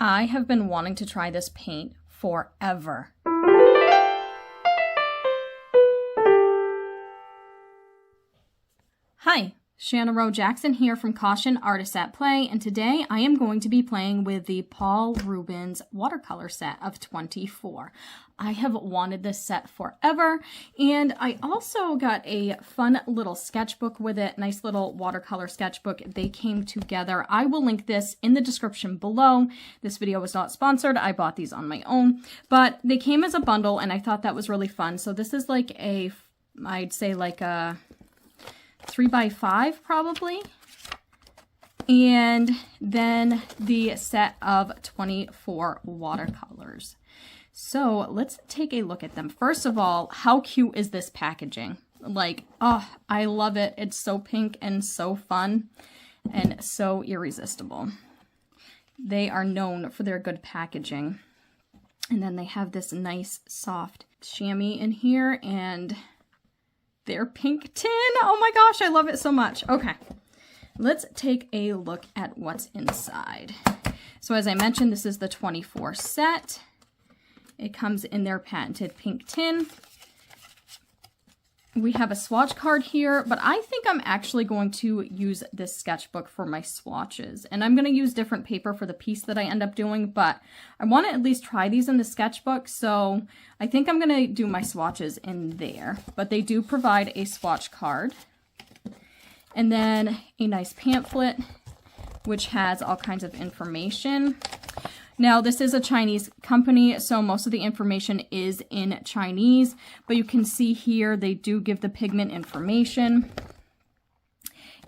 I have been wanting to try this paint forever. Hi, Shanna Rowe Jackson here from Caution Artists at Play, and today I am going to be playing with the Paul Rubens watercolor set of 24. I have wanted this set forever, and I also got a fun little sketchbook with it, nice little watercolor sketchbook. They came together. I will link this in the description below. This video was not sponsored. I bought these on my own, but they came as a bundle, and I thought that was really fun. So this is like a, I'd say like a 3x5 probably, and then the set of 24 watercolors. So let's take a look at them. First of all, how cute is this packaging? Like, oh, I love it. It's so pink and so fun and so irresistible. They are known for their good packaging. And then they have this nice soft chamois in here and their pink tin. Oh my gosh, I love it so much. Okay, let's take a look at what's inside. So as I mentioned, this is the 24 set. It comes in their patented pink tin. We have a swatch card here, but I think I'm actually going to use this sketchbook for my swatches. And I'm going to use different paper for the piece that I end up doing, but I want to at least try these in the sketchbook, so I think I'm going to do my swatches in there. But they do provide a swatch card. And then a nice pamphlet, which has all kinds of information. Now, this is a Chinese company, so most of the information is in Chinese, but you can see here they do give the pigment information.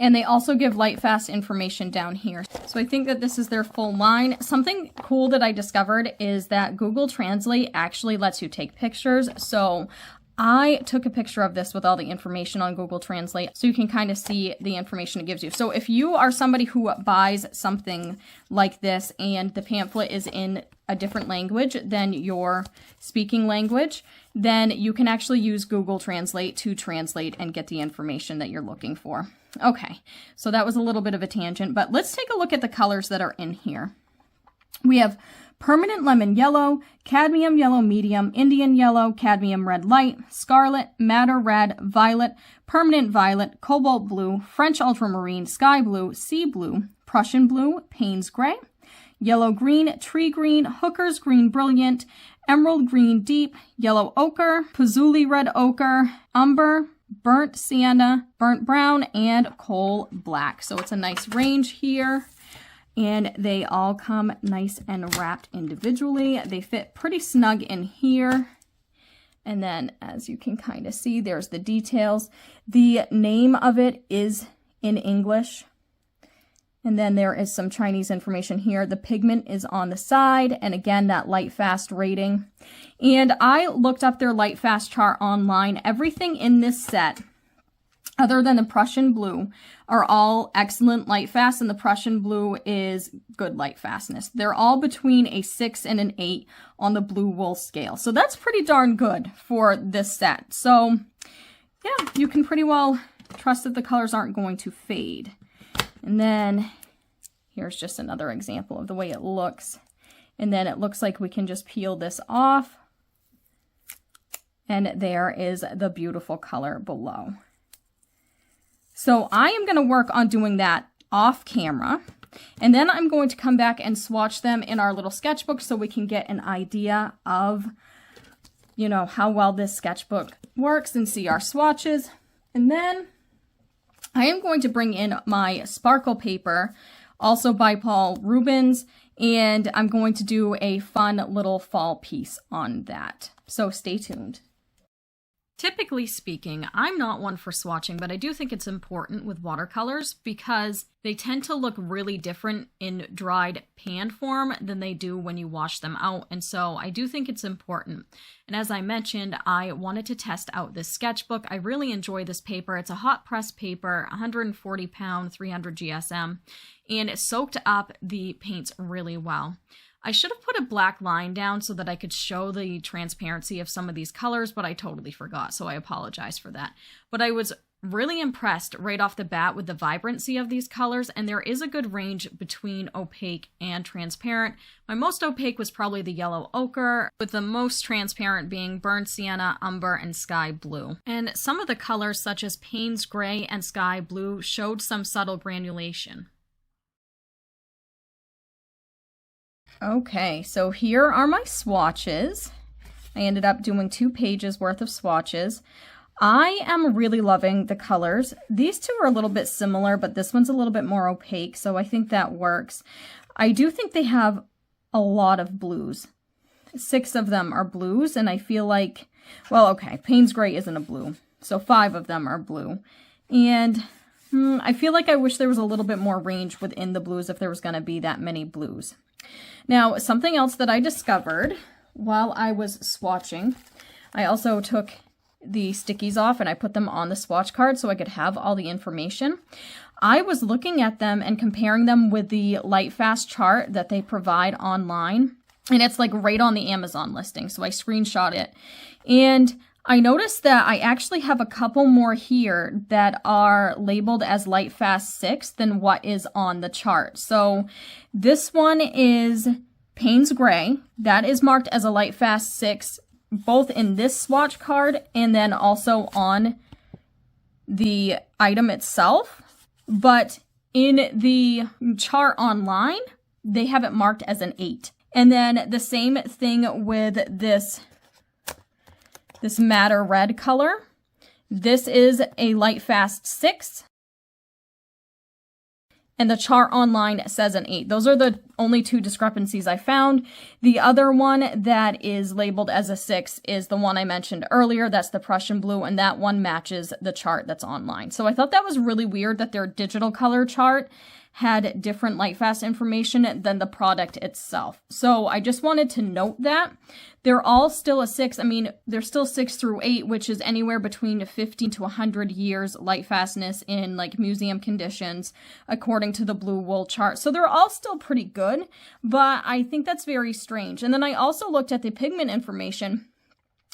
And they also give light fast information down here. So I think that this is their full line. Something cool that I discovered is that Google Translate actually lets you take pictures. So I took a picture of this with all the information on Google Translate, so you can kind of see the information it gives you. So if you are somebody who buys something like this and the pamphlet is in a different language than your speaking language, then you can actually use Google Translate to translate and get the information that you're looking for. Okay, so that was a little bit of a tangent, but let's take a look at the colors that are in here. We have permanent lemon yellow, cadmium yellow medium, Indian yellow, cadmium red light, scarlet, madder red, violet, permanent violet, cobalt blue, French ultramarine, sky blue, sea blue, Prussian blue, Payne's gray, yellow green, tree green, hooker's green brilliant, emerald green deep, yellow ochre, patchouli red ochre, umber, burnt sienna, burnt brown, and coal black. So it's a nice range here. And they all come nice and wrapped individually. They fit pretty snug in here. And then, as you can kind of see, there's the details. The name of it is in English. And then there is some Chinese information here. The pigment is on the side. And again, that light fast rating. And I looked up their light fast chart online. Everything in this set, other than the Prussian blue, are all excellent light fast, and the Prussian blue is good light fastness. They're all between a 6 and an 8 on the blue wool scale. So that's pretty darn good for this set. So yeah, you can pretty well trust that the colors aren't going to fade. And then here's just another example of the way it looks. And then it looks like we can just peel this off. And there is the beautiful color below. So I am going to work on doing that off camera, and then I'm going to come back and swatch them in our little sketchbook so we can get an idea of, you know, how well this sketchbook works and see our swatches. And then I am going to bring in my sparkle paper, also by Paul Rubens, and I'm going to do a fun little fall piece on that. So stay tuned. Typically speaking, I'm not one for swatching, but I do think it's important with watercolors because they tend to look really different in dried pan form than they do when you wash them out. And so I do think it's important. And as I mentioned, I wanted to test out this sketchbook. I really enjoy this paper. It's a hot press paper, 140 pound, 300 GSM, and it soaked up the paints really well. I should have put a black line down so that I could show the transparency of some of these colors, but I totally forgot, so I apologize for that. But I was really impressed right off the bat with the vibrancy of these colors, and there is a good range between opaque and transparent. My most opaque was probably the yellow ochre, with the most transparent being burnt sienna, umber, and sky blue. And some of the colors, such as Payne's gray and sky blue, showed some subtle granulation. Okay, so here are my swatches. I ended up doing 2 pages worth of swatches. I am really loving the colors. These two are a little bit similar, but this one's a little bit more opaque, so I think that works. I do think they have a lot of blues. 6 of them are blues, and I feel like, well, okay, Payne's gray isn't a blue, so 5 of them are blue. And I feel like I wish there was a little bit more range within the blues if there was going to be that many blues. Now, something else that I discovered while I was swatching, I also took the stickies off and I put them on the swatch card so I could have all the information. I was looking at them and comparing them with the Lightfast chart that they provide online, and it's like right on the Amazon listing, so I screenshot it. And I noticed that I actually have a couple more here that are labeled as Lightfast 6 than what is on the chart. So this one is Payne's Gray. That is marked as a Lightfast 6, both in this swatch card and then also on the item itself. But in the chart online, they have it marked as an 8. And then the same thing with this matter red color. This is a Lightfast 6. And the chart online says an 8. Those are the only 2 discrepancies I found. The other one that is labeled as a 6 is the one I mentioned earlier. That's the Prussian blue, and that one matches the chart that's online. So I thought that was really weird that their digital color chart had different Lightfast information than the product itself. So I just wanted to note that. They're all still a 6. I mean, they're still 6 through 8, which is anywhere between 50 to 100 years Lightfastness in like museum conditions, according to the blue wool chart. So they're all still pretty good, but I think that's very strange. And then I also looked at the pigment information,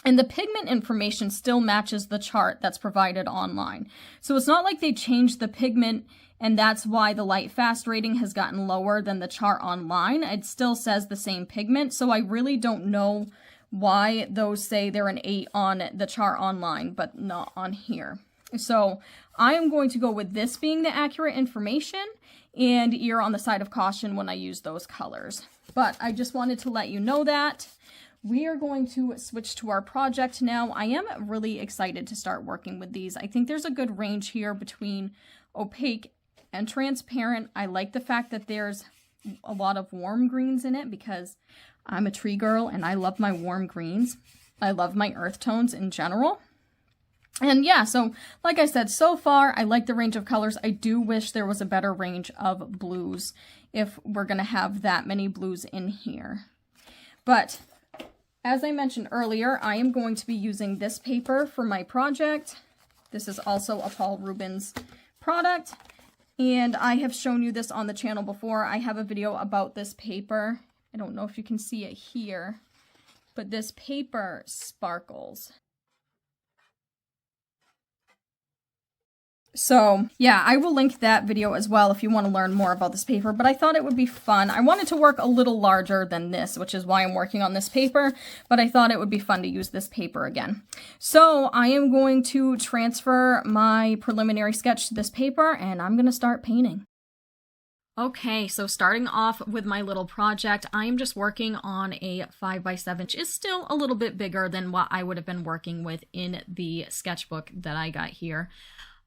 and the pigment information still matches the chart that's provided online. So it's not like they changed the pigment and that's why the Lightfast rating has gotten lower than the chart online. It still says the same pigment, so I really don't know why those say they're an 8 on the chart online, but not on here. So I am going to go with this being the accurate information and err on the side of caution when I use those colors. But I just wanted to let you know that. We are going to switch to our project now. I am really excited to start working with these. I think there's a good range here between opaque and transparent. I like the fact that there's a lot of warm greens in it because I'm a tree girl and I love my warm greens. I love my earth tones in general. And yeah, so like I said, so far I like the range of colors. I do wish there was a better range of blues if we're going to have that many blues in here. But as I mentioned earlier, I am going to be using this paper for my project. This is also a Paul Rubens product. And I have shown you this on the channel before. I have a video about this paper. I don't know if you can see it here, but this paper sparkles. So yeah, I will link that video as well if you want to learn more about this paper, but I thought it would be fun. I wanted to work a little larger than this, which is why I'm working on this paper, but I thought it would be fun to use this paper again. So I am going to transfer my preliminary sketch to this paper and I'm going to start painting. Okay, so starting off with my little project, I am just working on a 5x7, which is still a little bit bigger than what I would have been working with in the sketchbook that I got here.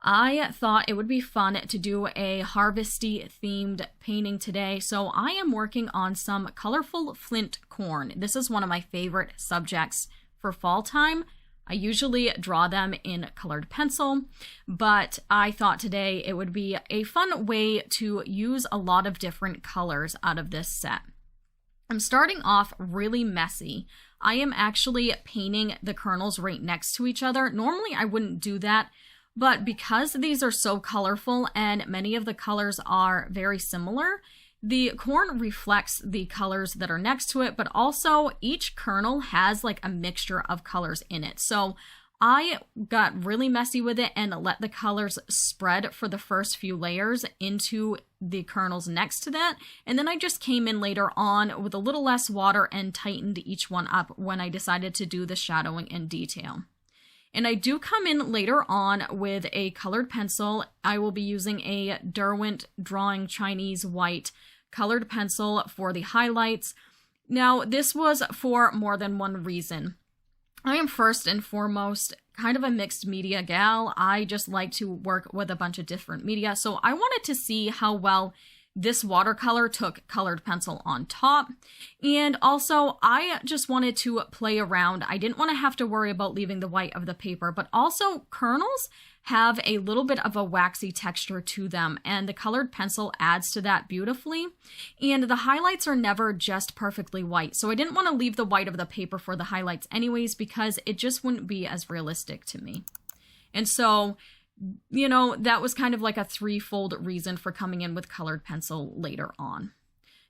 I thought it would be fun to do a harvesty themed painting today, so I am working on some colorful flint corn. This is one of my favorite subjects for fall time. I usually draw them in colored pencil, but I thought today it would be a fun way to use a lot of different colors out of this set. I'm starting off really messy. I am actually painting the kernels right next to each other. Normally I wouldn't do that, but because these are so colorful and many of the colors are very similar, the corn reflects the colors that are next to it, but also each kernel has like a mixture of colors in it. So I got really messy with it and let the colors spread for the first few layers into the kernels next to that. And then I just came in later on with a little less water and tightened each one up when I decided to do the shadowing and detail. And I do come in later on with a colored pencil. I will be using a Derwent Drawing Chinese White colored pencil for the highlights. Now, this was for more than one reason. I am first and foremost kind of a mixed media gal. I just like to work with a bunch of different media. So I wanted to see how well this watercolor took colored pencil on top. And also I just wanted to play around. I didn't want to have to worry about leaving the white of the paper, but also kernels have a little bit of a waxy texture to them, and the colored pencil adds to that beautifully. And the highlights are never just perfectly white, so I didn't want to leave the white of the paper for the highlights anyways, because it just wouldn't be as realistic to me. And so, you know, that was kind of like a threefold reason for coming in with colored pencil later on.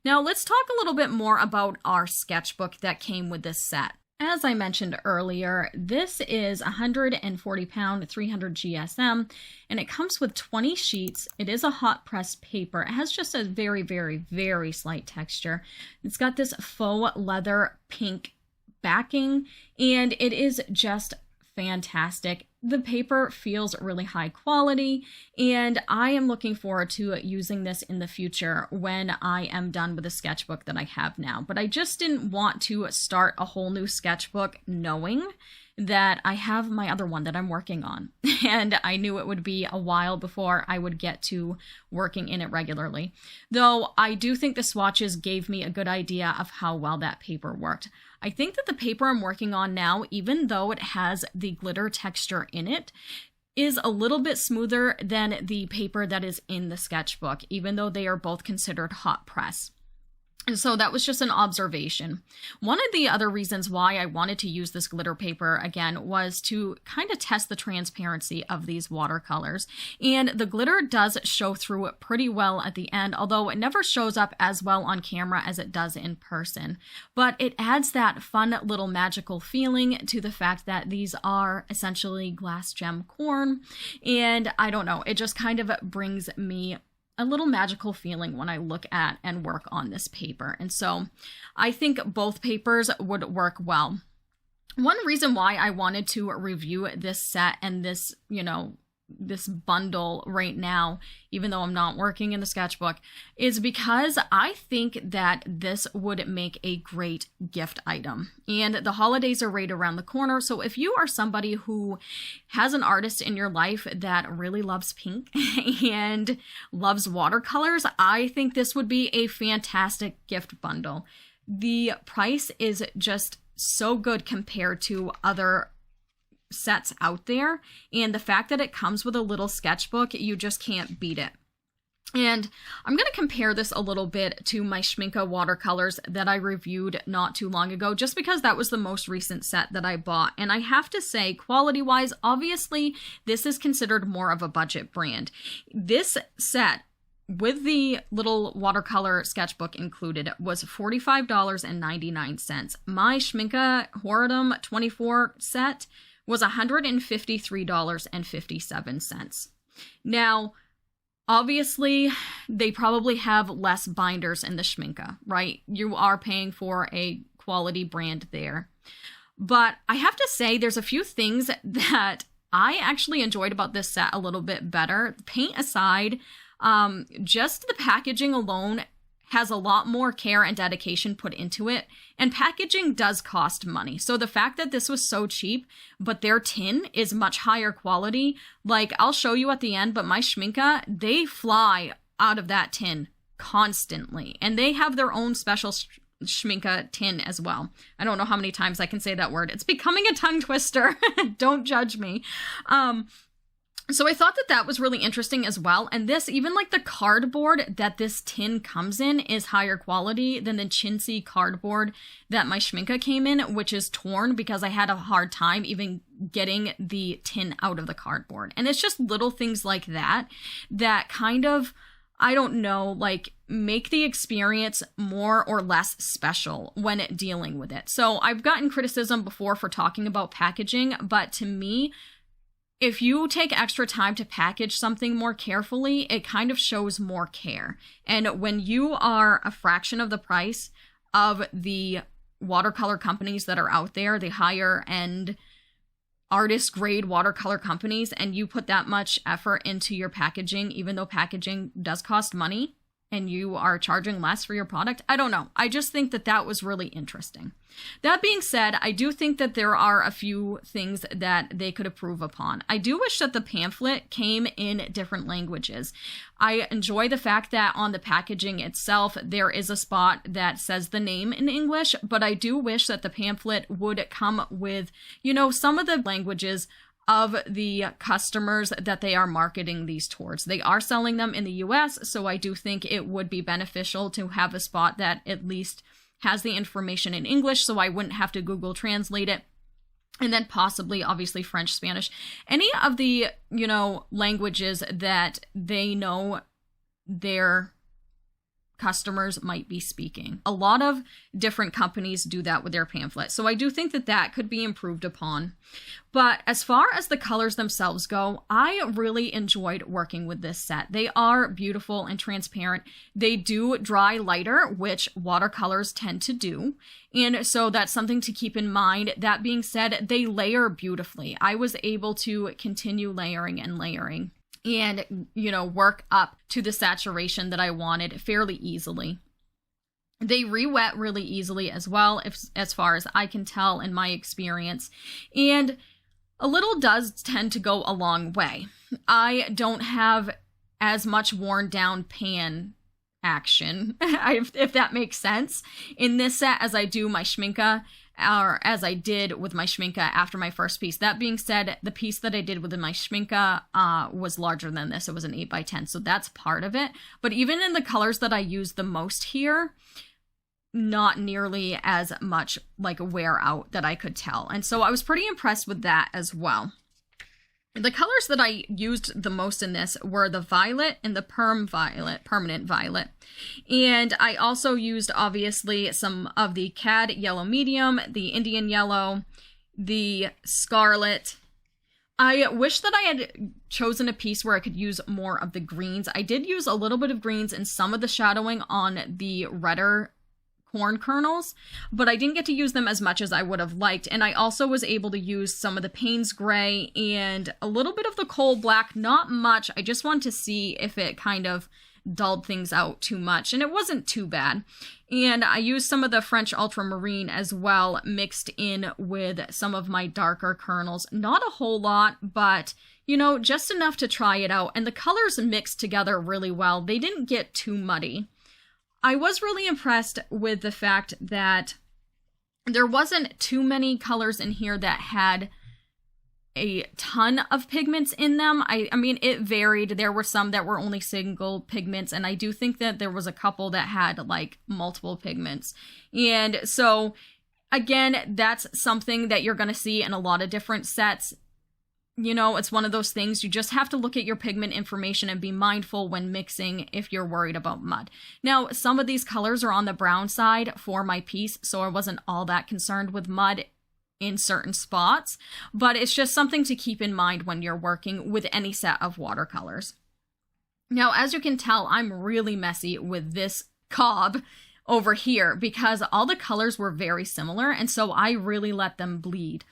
Now let's talk a little bit more about our sketchbook that came with this set. As I mentioned earlier, this is 140 pound, 300 GSM, and it comes with 20 sheets. It is a hot press paper. It has just a very, very, very slight texture. It's got this faux leather pink backing, and it is just fantastic. The paper feels really high quality, and I am looking forward to using this in the future when I am done with the sketchbook that I have now. But I just didn't want to start a whole new sketchbook knowing that I have my other one that I'm working on. And I knew it would be a while before I would get to working in it regularly. Though I do think the swatches gave me a good idea of how well that paper worked. I think that the paper I'm working on now, even though it has the glitter texture in it, is a little bit smoother than the paper that is in the sketchbook, even though they are both considered hot press. And so that was just an observation. One of the other reasons why I wanted to use this glitter paper again was to kind of test the transparency of these watercolors. And the glitter does show through it pretty well at the end, although it never shows up as well on camera as it does in person. But it adds that fun little magical feeling to the fact that these are essentially glass gem corn. And I don't know, it just kind of brings me a little magical feeling when I look at and work on this paper. And so I think both papers would work well. One reason why I wanted to review this set and this, this bundle right now, even though I'm not working in the sketchbook, is because I think that this would make a great gift item. And the holidays are right around the corner. So if you are somebody who has an artist in your life that really loves pink and loves watercolors, I think this would be a fantastic gift bundle. The price is just so good compared to other sets out there, and the fact that it comes with a little sketchbook, you just can't beat it. And I'm going to compare this a little bit to my Schmincke watercolors that I reviewed not too long ago, just because that was the most recent set that I bought. And I have to say, quality-wise, obviously, this is considered more of a budget brand. This set, with the little watercolor sketchbook included, was $45.99. My Schmincke Horadum 24 set was $153.57. Now, obviously, they probably have less binders in the Schmincke, right? You are paying for a quality brand there. But I have to say, there's a few things that I actually enjoyed about this set a little bit better. Paint aside, just the packaging alone has a lot more care and dedication put into it, and packaging does cost money. So the fact that this was so cheap, but their tin is much higher quality, like I'll show you at the end, but my Schmincke, they fly out of that tin constantly, and they have their own special Schmincke tin as well. I don't know how many times I can say that word. It's becoming a tongue twister. Don't judge me. So I thought that that was really interesting as well. And this, even like the cardboard that this tin comes in, is higher quality than the chintzy cardboard that my Schmincke came in, which is torn because I had a hard time even getting the tin out of the cardboard. And it's just little things like that that kind of, I don't know, like make the experience more or less special when dealing with it. So I've gotten criticism before for talking about packaging, but to me, if you take extra time to package something more carefully, it kind of shows more care. And when you are a fraction of the price of the watercolor companies that are out there, the higher end artist grade watercolor companies, and you put that much effort into your packaging, even though packaging does cost money and you are charging less for your product, I don't know. I just think that that was really interesting. That being said, I do think that there are a few things that they could improve upon. I do wish that the pamphlet came in different languages. I enjoy the fact that on the packaging itself, there is a spot that says the name in English, but I do wish that the pamphlet would come with, you know, some of the languages of the customers that they are marketing these towards. They are selling them in the US, so I do think it would be beneficial to have a spot that at least has the information in English, so I wouldn't have to Google translate it. And then possibly, obviously, French, Spanish, any of the, you know, languages that they know their customers might be speaking. A lot of different companies do that with their pamphlet. So I do think that that could be improved upon. But as far as the colors themselves go, I really enjoyed working with this set. They are beautiful and transparent. They do dry lighter, which watercolors tend to do. And so that's something to keep in mind. That being said, they layer beautifully. I was able to continue layering and layering and, you know, work up to the saturation that I wanted fairly easily. They re-wet really easily as well, as far as I can tell in my experience. And a little does tend to go a long way. I don't have as much worn down pan action, if that makes sense, in this set as I do my Schminke, or as I did with my Schminke after my first piece. That being said, the piece that I did with my Schminke was larger than this. It was an 8x10, so that's part of it. But even in the colors that I used the most here, not nearly as much like wear out that I could tell. And so I was pretty impressed with that as well. The colors that I used the most in this were the violet and the permanent violet. And I also used, obviously, some of the cad yellow medium, the Indian yellow, the scarlet. I wish that I had chosen a piece where I could use more of the greens. I did use a little bit of greens and some of the shadowing on the redder corn kernels, but I didn't get to use them as much as I would have liked. And I also was able to use some of the Payne's gray and a little bit of the coal black, not much. I just wanted to see if it kind of dulled things out too much, and it wasn't too bad. And I used some of the French ultramarine as well, mixed in with some of my darker kernels. Not a whole lot, but you know, just enough to try it out. And the colors mixed together really well. They didn't get too muddy. I was really impressed with the fact that there wasn't too many colors in here that had a ton of pigments in them. I mean, it varied. There were some that were only single pigments, and I do think that there was a couple that had like multiple pigments. And so, again, that's something that you're going to see in a lot of different sets. You know, it's one of those things, you just have to look at your pigment information and be mindful when mixing if you're worried about mud. Now, some of these colors are on the brown side for my piece, so I wasn't all that concerned with mud in certain spots, but it's just something to keep in mind when you're working with any set of watercolors. Now, as you can tell, I'm really messy with this cob over here because all the colors were very similar, and so I really let them bleed.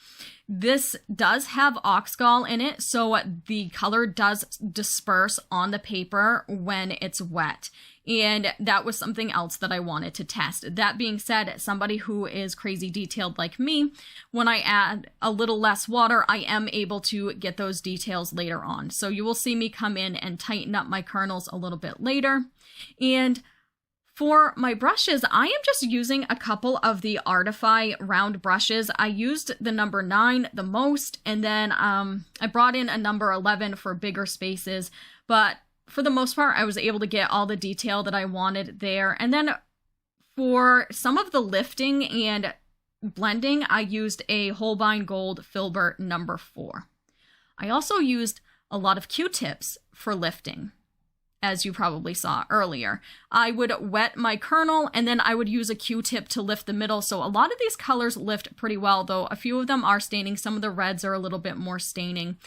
This does have oxgall in it, so the color does disperse on the paper when it's wet. And that was something else that I wanted to test. That being said, somebody who is crazy detailed like me, when I add a little less water, I am able to get those details later on. So you will see me come in and tighten up my kernels a little bit later. And for my brushes, I am just using a couple of the Artify round brushes. I used the number 9 the most, and then I brought in a number 11 for bigger spaces, but for the most part, I was able to get all the detail that I wanted there. And then for some of the lifting and blending, I used a Holbein Gold Filbert number 4. I also used a lot of Q-tips for lifting. as you probably saw earlier. I would wet my kernel and then I would use a Q-tip to lift the middle. So a lot of these colors lift pretty well, though a few of them are staining. Some of the reds are a little bit more staining,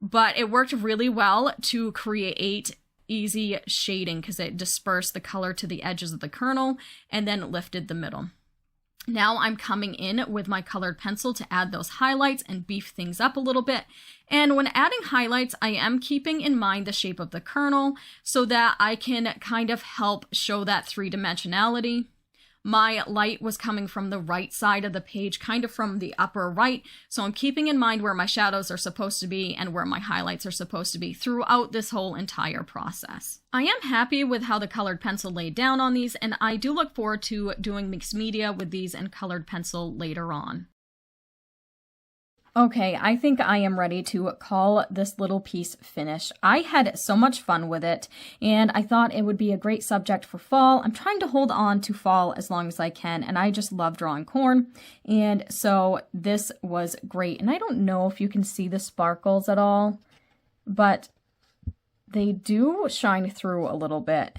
but it worked really well to create easy shading because it dispersed the color to the edges of the kernel and then lifted the middle. Now I'm coming in with my colored pencil to add those highlights and beef things up a little bit. And when adding highlights, I am keeping in mind the shape of the kernel so that I can kind of help show that three-dimensionality. My light was coming from the right side of the page, kind of from the upper right. So I'm keeping in mind where my shadows are supposed to be and where my highlights are supposed to be throughout this whole entire process. I am happy with how the colored pencil laid down on these, and I do look forward to doing mixed media with these and colored pencil later on. Okay, I think I am ready to call this little piece finished. I had so much fun with it, and I thought it would be a great subject for fall. I'm trying to hold on to fall as long as I can, and I just love drawing corn, and so this was great. And I don't know if you can see the sparkles at all, but they do shine through a little bit,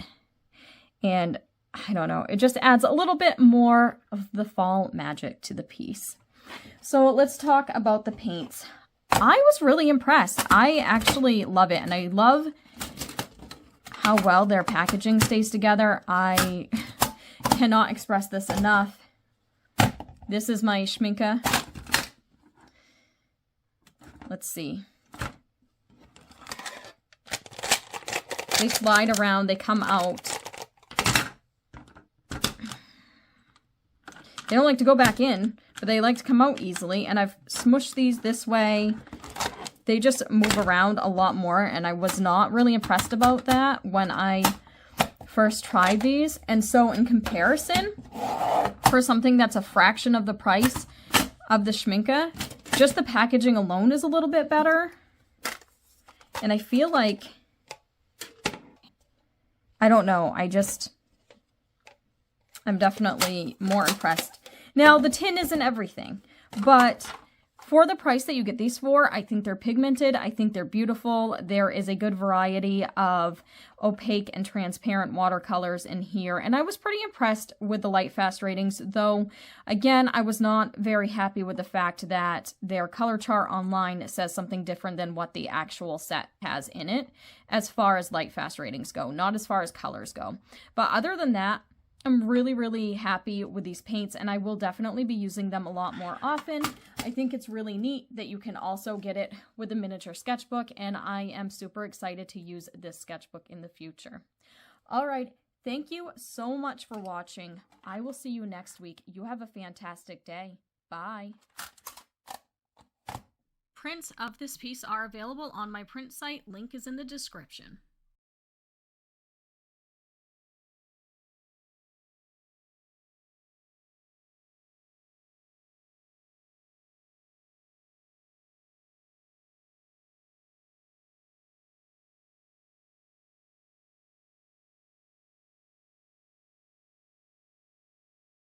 and I don't know, it just adds a little bit more of the fall magic to the piece. So let's talk about the paints. I was really impressed. I actually love it, and I love how well their packaging stays together. I cannot express this enough. This is my Schminke. Let's see. They slide around, they come out. They don't like to go back in, but they like to come out easily, and I've smushed these this way. They just move around a lot more, and I was not really impressed about that when I first tried these. And so in comparison, for something that's a fraction of the price of the Schminke, just the packaging alone is a little bit better. And I feel like, I don't know, I'm definitely more impressed. Now, the tin isn't everything, but for the price that you get these for, I think they're pigmented. I think they're beautiful. There is a good variety of opaque and transparent watercolors in here, and I was pretty impressed with the light fast ratings, though, again, I was not very happy with the fact that their color chart online says something different than what the actual set has in it, as far as light fast ratings go, not as far as colors go. But other than that, I'm really, really happy with these paints, and I will definitely be using them a lot more often. I think it's really neat that you can also get it with a miniature sketchbook, and I am super excited to use this sketchbook in the future. All right, thank you so much for watching. I will see you next week. You have a fantastic day. Bye. Prints of this piece are available on my print site. Link is in the description.